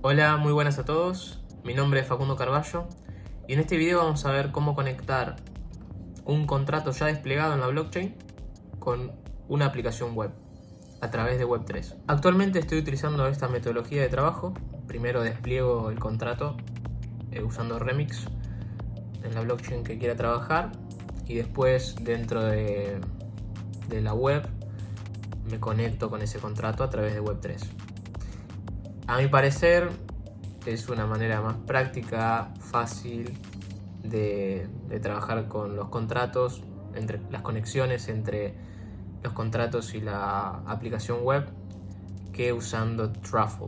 Hola, muy buenas a todos. Mi nombre es Facundo Carballo y en este video vamos a ver cómo conectar un contrato ya desplegado en la blockchain con una aplicación web a través de Web3. Actualmente estoy utilizando esta metodología de trabajo. Primero despliego el contrato usando Remix en la blockchain que quiera trabajar y después dentro de la web me conecto con ese contrato a través de Web3. A mi parecer es una manera más práctica, fácil de trabajar con los contratos, entre las conexiones entre los contratos y la aplicación web, que usando Truffle.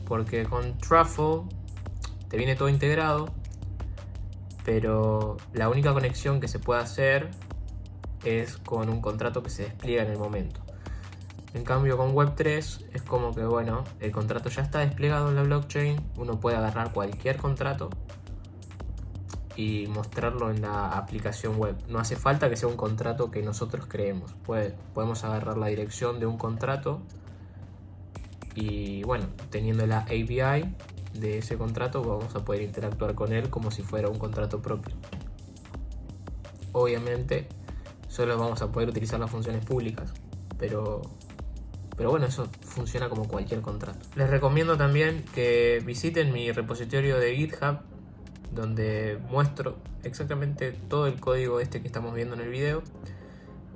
Porque con Truffle te viene todo integrado, pero la única conexión que se puede hacer es con un contrato que se despliega en el momento. En cambio con Web3 es como que bueno, el contrato ya está desplegado en la blockchain, uno puede agarrar cualquier contrato y mostrarlo en la aplicación web. No hace falta que sea un contrato que nosotros creemos. Podemos agarrar la dirección de un contrato y bueno, teniendo la API de ese contrato vamos a poder interactuar con él como si fuera un contrato propio. Obviamente solo vamos a poder utilizar las funciones públicas, pero bueno, eso funciona como cualquier contrato. Les recomiendo también que visiten mi repositorio de GitHub, donde muestro exactamente todo el código que estamos viendo en el video.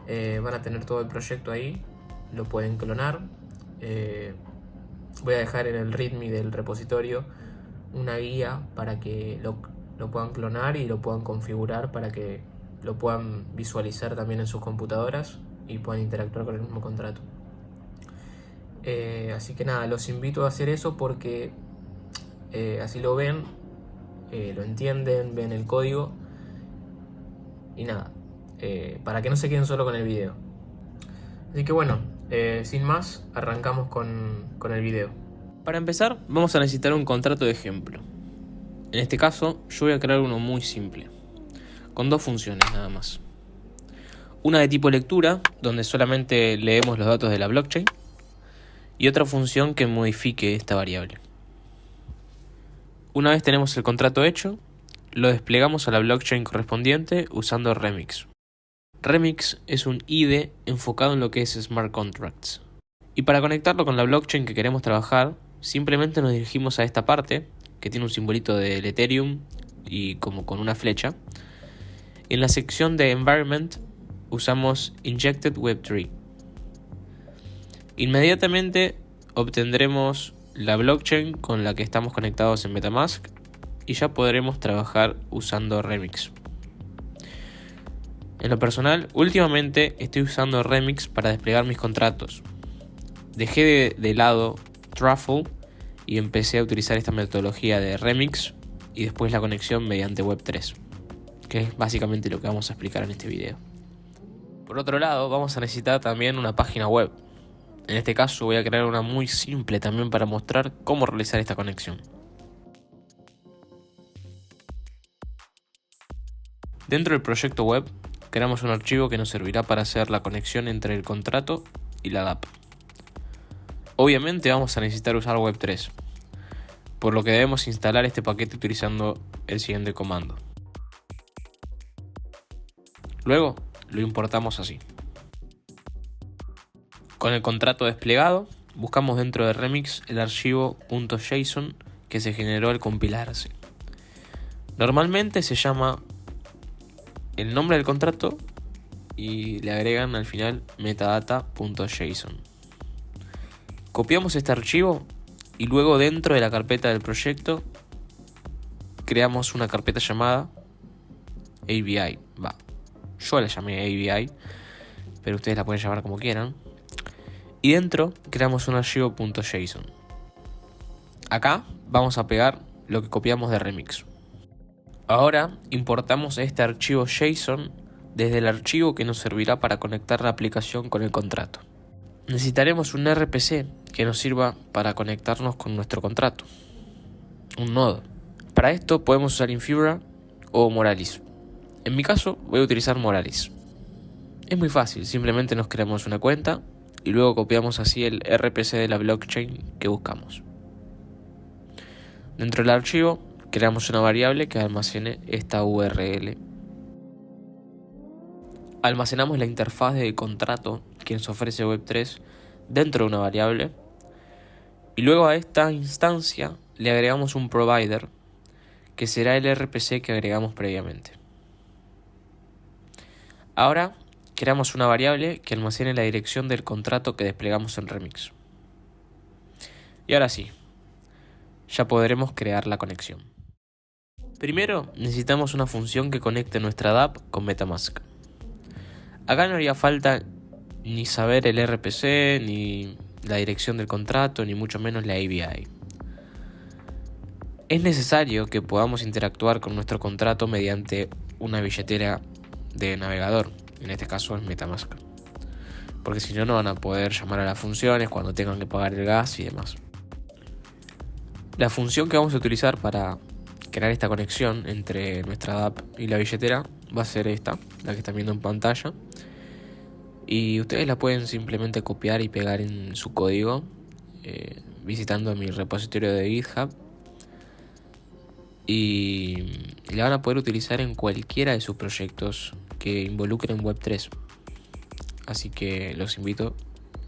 Van a tener todo el proyecto ahí, lo pueden clonar. Voy a dejar en el readme del repositorio una guía para que lo puedan clonar y lo puedan configurar para que lo puedan visualizar también en sus computadoras y puedan interactuar con el mismo contrato. Así que nada, los invito a hacer eso porque así lo ven, lo entienden, ven el código y nada, para que no se queden solo con el video. Así que bueno, sin más, arrancamos con el video. Para empezar, vamos a necesitar un contrato de ejemplo. En este caso, yo voy a crear uno muy simple, con dos funciones nada más. Una de tipo lectura, donde solamente leemos los datos de la blockchain, y otra función que modifique esta variable. Una vez tenemos el contrato hecho, lo desplegamos a la blockchain correspondiente usando Remix. Remix es un IDE enfocado en lo que es Smart Contracts. Y para conectarlo con la blockchain que queremos trabajar, simplemente nos dirigimos a esta parte, que tiene un simbolito del Ethereum y como con una flecha. En la sección de Environment usamos Injected Web3. Inmediatamente obtendremos la blockchain con la que estamos conectados en MetaMask y ya podremos trabajar usando Remix. En lo personal, últimamente estoy usando Remix para desplegar mis contratos. Dejé de lado Truffle y empecé a utilizar esta metodología de Remix y después la conexión mediante Web3, que es básicamente lo que vamos a explicar en este video. Por otro lado, vamos a necesitar también una página web. En este caso voy a crear una muy simple también para mostrar cómo realizar esta conexión. Dentro del proyecto web, creamos un archivo que nos servirá para hacer la conexión entre el contrato y la DApp. Obviamente vamos a necesitar usar Web3, por lo que debemos instalar este paquete utilizando el siguiente comando. Luego lo importamos así. Con el contrato desplegado, buscamos dentro de Remix el archivo .json que se generó al compilarse. Normalmente se llama el nombre del contrato y le agregan al final metadata.json. Copiamos este archivo y luego dentro de la carpeta del proyecto creamos una carpeta llamada ABI. Yo la llamé ABI, pero ustedes la pueden llamar como quieran. Y dentro creamos un archivo .json. Acá vamos a pegar lo que copiamos de Remix. Ahora importamos este archivo JSON desde el archivo que nos servirá para conectar la aplicación con el contrato. Necesitaremos un RPC que nos sirva para conectarnos con nuestro contrato, un nodo. Para esto podemos usar Infura o Moralis. En mi caso voy a utilizar Moralis. Es muy fácil, simplemente nos creamos una cuenta y luego copiamos así el RPC de la blockchain que buscamos. Dentro del archivo creamos una variable que almacene esta URL. Almacenamos la interfaz de contrato que nos ofrece Web3 dentro de una variable y luego a esta instancia le agregamos un provider que será el RPC que agregamos previamente. Ahora creamos una variable que almacene la dirección del contrato que desplegamos en Remix. Y ahora sí, ya podremos crear la conexión. Primero necesitamos una función que conecte nuestra dApp con MetaMask. Acá no haría falta ni saber el RPC, ni la dirección del contrato, ni mucho menos la API. Es necesario que podamos interactuar con nuestro contrato mediante una billetera de navegador, en este caso es MetaMask, porque si no, no van a poder llamar a las funciones cuando tengan que pagar el gas y demás. La función que vamos a utilizar para crear esta conexión entre nuestra app y la billetera va a ser esta, la que están viendo en pantalla, y ustedes la pueden simplemente copiar y pegar en su código visitando mi repositorio de GitHub, y la van a poder utilizar en cualquiera de sus proyectos que involucren Web3. Así que los invito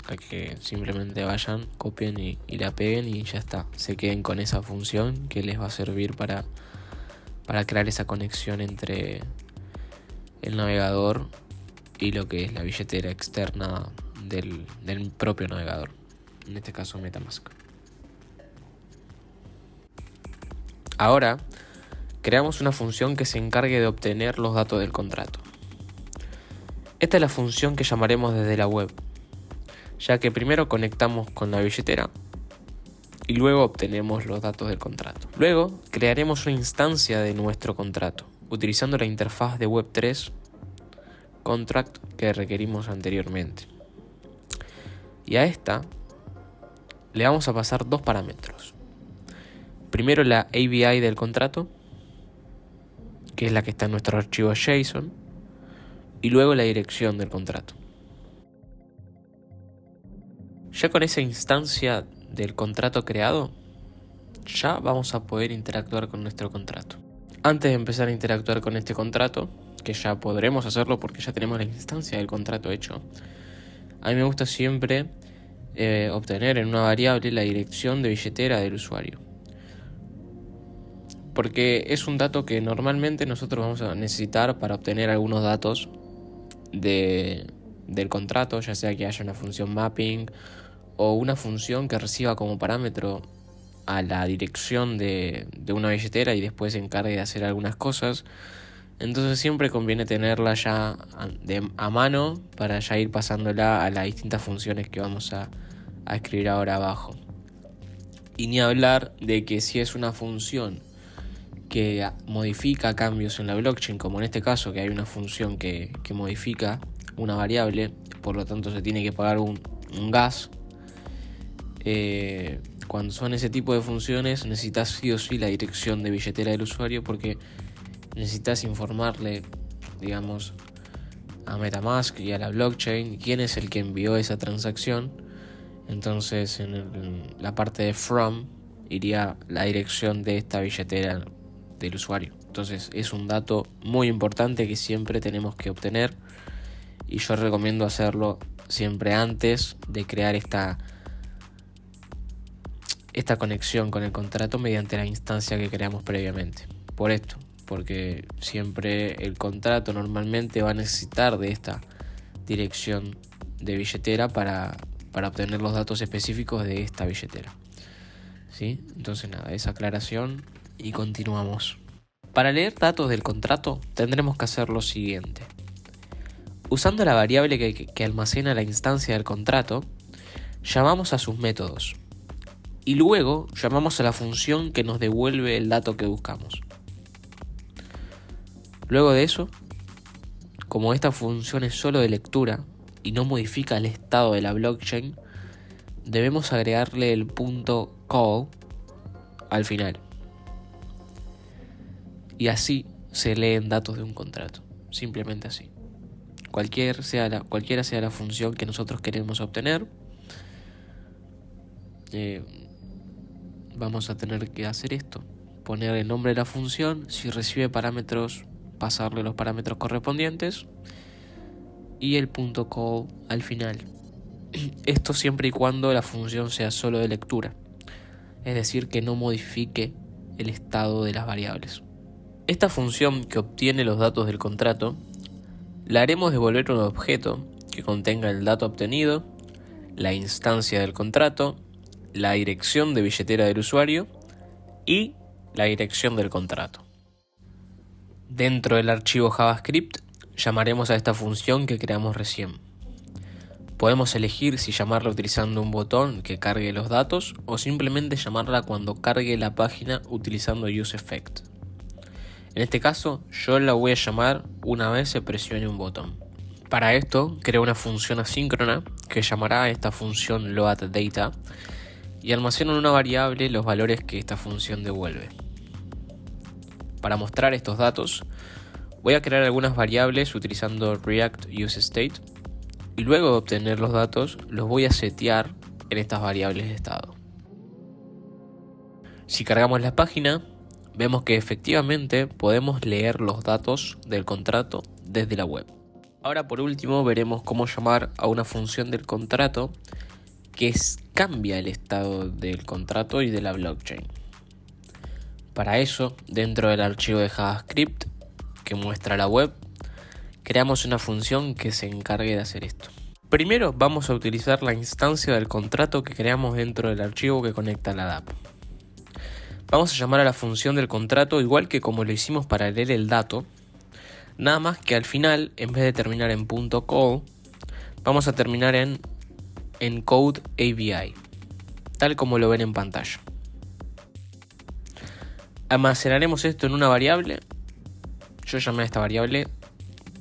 a que simplemente vayan, copien y la peguen y ya está. Se queden con esa función que les va a servir para crear esa conexión entre el navegador y lo que es la billetera externa del propio navegador, en este caso MetaMask. Ahora creamos una función que se encargue de obtener los datos del contrato. Esta es la función que llamaremos desde la web, ya que primero conectamos con la billetera y luego obtenemos los datos del contrato. Luego crearemos una instancia de nuestro contrato, utilizando la interfaz de Web3 Contract que requerimos anteriormente. Y a esta le vamos a pasar dos parámetros. Primero la API del contrato, que es la que está en nuestro archivo JSON, y luego la dirección del contrato. Ya con esa instancia del contrato creado, ya vamos a poder interactuar con nuestro contrato. Antes de empezar a interactuar con este contrato, que ya podremos hacerlo porque ya tenemos la instancia del contrato hecho, a mí me gusta siempre obtener en una variable la dirección de billetera del usuario, porque es un dato que normalmente nosotros vamos a necesitar para obtener algunos datos del contrato, ya sea que haya una función mapping o una función que reciba como parámetro a la dirección de una billetera y después se encargue de hacer algunas cosas. Entonces siempre conviene tenerla ya a mano para ya ir pasándola a las distintas funciones que vamos a escribir ahora abajo. Y ni hablar de que si es una función que modifica cambios en la blockchain, como en este caso que hay una función que modifica una variable, por lo tanto se tiene que pagar un gas. Cuando son ese tipo de funciones necesitas sí o sí la dirección de billetera del usuario, porque necesitas informarle, digamos, a MetaMask y a la blockchain quién es el que envió esa transacción. Entonces en la parte de from iría la dirección de esta billetera del usuario. Entonces es un dato muy importante que siempre tenemos que obtener, y yo recomiendo hacerlo siempre antes de crear esta conexión con el contrato mediante la instancia que creamos previamente. Por esto, porque siempre el contrato normalmente va a necesitar de esta dirección de billetera para obtener los datos específicos de esta billetera. ¿Sí? Entonces nada, esa aclaración y continuamos. Para leer datos del contrato tendremos que hacer lo siguiente. Usando la variable que almacena la instancia del contrato, llamamos a sus métodos y luego llamamos a la función que nos devuelve el dato que buscamos. Luego de eso, como esta función es solo de lectura y no modifica el estado de la blockchain, debemos agregarle el punto call al final. Y así se leen datos de un contrato, simplemente así. Cualquiera sea la función que nosotros queremos obtener, vamos a tener que hacer esto. Poner el nombre de la función, si recibe parámetros, pasarle los parámetros correspondientes y el punto call al final. Esto siempre y cuando la función sea solo de lectura, es decir, que no modifique el estado de las variables. Esta función que obtiene los datos del contrato la haremos devolver un objeto que contenga el dato obtenido, la instancia del contrato, la dirección de billetera del usuario y la dirección del contrato. Dentro del archivo JavaScript llamaremos a esta función que creamos recién. Podemos elegir si llamarla utilizando un botón que cargue los datos o simplemente llamarla cuando cargue la página utilizando useEffect. En este caso yo la voy a llamar una vez se presione un botón. Para esto creo una función asíncrona que llamará a esta función loadData y almacena en una variable los valores que esta función devuelve. Para mostrar estos datos voy a crear algunas variables utilizando React useState y luego de obtener los datos los voy a setear en estas variables de estado. Si cargamos la página vemos que efectivamente podemos leer los datos del contrato desde la web. Ahora por último veremos cómo llamar a una función del contrato que cambia el estado del contrato y de la blockchain. Para eso, dentro del archivo de JavaScript que muestra la web, creamos una función que se encargue de hacer esto. Primero vamos a utilizar la instancia del contrato que creamos dentro del archivo que conecta a la DApp. Vamos a llamar a la función del contrato igual que como lo hicimos para leer el dato, nada más que al final, en vez de terminar en .call, vamos a terminar en encode_ABI, tal como lo ven en pantalla. Almacenaremos esto en una variable, yo llamé a esta variable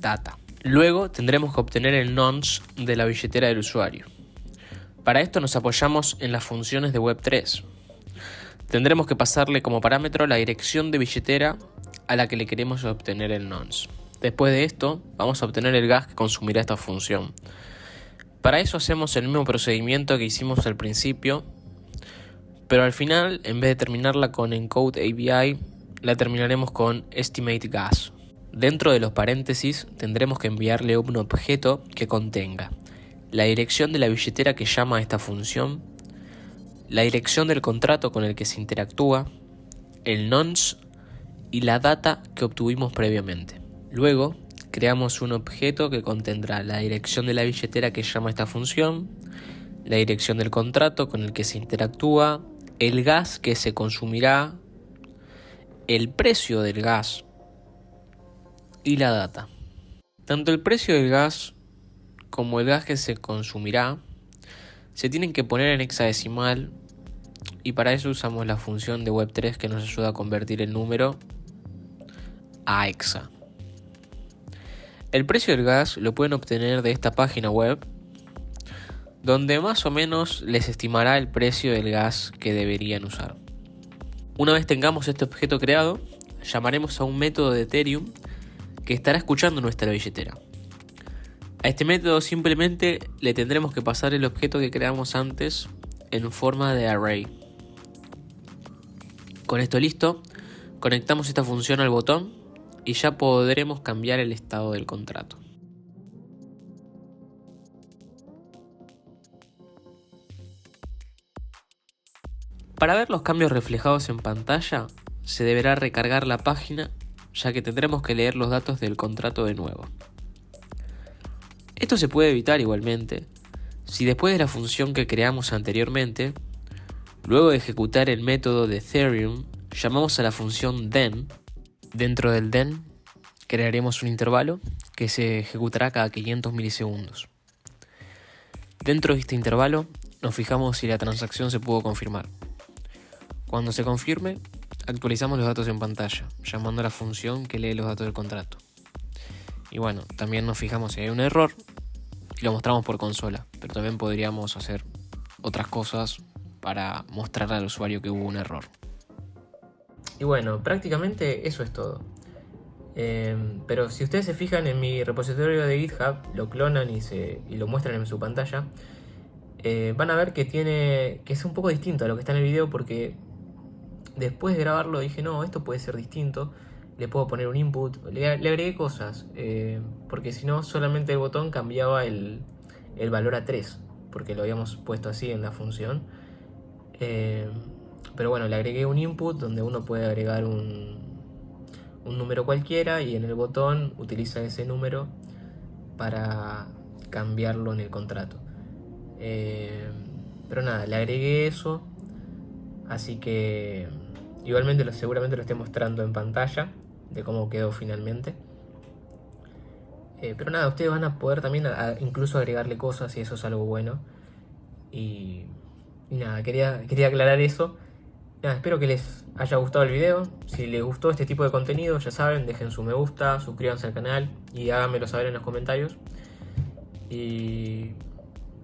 data. Luego tendremos que obtener el nonce de la billetera del usuario. Para esto nos apoyamos en las funciones de Web3. Tendremos que pasarle como parámetro la dirección de billetera a la que le queremos obtener el nonce. Después de esto vamos a obtener el gas que consumirá esta función. Para eso hacemos el mismo procedimiento que hicimos al principio, pero al final, en vez de terminarla con encode_ABI, la terminaremos con estimateGas. Dentro de los paréntesis tendremos que enviarle un objeto que contenga la dirección de la billetera que llama a esta función, la dirección del contrato con el que se interactúa, el nonce y la data que obtuvimos previamente. Luego creamos un objeto que contendrá la dirección de la billetera que llama a esta función, la dirección del contrato con el que se interactúa, el gas que se consumirá, el precio del gas y la data. Tanto el precio del gas como el gas que se consumirá se tienen que poner en hexadecimal y para eso usamos la función de Web3 que nos ayuda a convertir el número a hexa. El precio del gas lo pueden obtener de esta página web, donde más o menos les estimará el precio del gas que deberían usar. Una vez tengamos este objeto creado, llamaremos a un método de Ethereum que estará escuchando nuestra billetera. A este método simplemente le tendremos que pasar el objeto que creamos antes en forma de array. Con esto listo, conectamos esta función al botón y ya podremos cambiar el estado del contrato. Para ver los cambios reflejados en pantalla, se deberá recargar la página, ya que tendremos que leer los datos del contrato de nuevo. Esto se puede evitar igualmente si después de la función que creamos anteriormente, luego de ejecutar el método de Ethereum, llamamos a la función then. Dentro del then crearemos un intervalo que se ejecutará cada 500 milisegundos. Dentro de este intervalo nos fijamos si la transacción se pudo confirmar. Cuando se confirme, actualizamos los datos en pantalla, llamando a la función que lee los datos del contrato. Y bueno, también nos fijamos si hay un error y lo mostramos por consola, pero también podríamos hacer otras cosas para mostrarle al usuario que hubo un error. Y bueno, prácticamente eso es todo. Pero si ustedes se fijan en mi repositorio de GitHub, lo clonan y lo muestran en su pantalla, van a ver que es un poco distinto a lo que está en el video porque Después de grabarlo dije, no, esto puede ser distinto. Le puedo poner un input, le agregué cosas, porque si no solamente el botón cambiaba el valor a 3, porque lo habíamos puesto así en la función. Pero bueno, le agregué un input donde uno puede agregar un número cualquiera y en el botón utiliza ese número para cambiarlo en el contrato. Pero nada, le agregué eso, así que igualmente seguramente lo esté mostrando en pantalla de cómo quedó finalmente. Pero nada, ustedes van a poder también incluso agregarle cosas y eso es algo bueno. Y nada, quería aclarar eso. Nada, espero que les haya gustado el video. Si les gustó este tipo de contenido, ya saben, dejen su me gusta, suscríbanse al canal y háganmelo saber en los comentarios. Y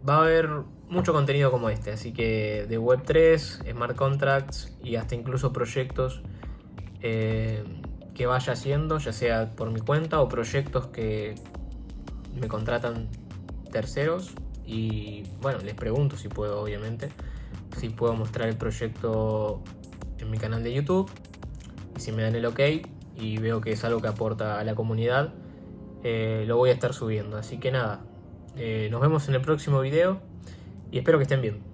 va a haber mucho contenido como este, así que de Web3, Smart Contracts y hasta incluso proyectos que vaya haciendo, ya sea por mi cuenta o proyectos que me contratan terceros. Y bueno, les pregunto si puedo, obviamente, si puedo mostrar el proyecto en mi canal de YouTube. Y si me dan el ok y veo que es algo que aporta a la comunidad, lo voy a estar subiendo. Así que nada, nos vemos en el próximo video y espero que estén bien.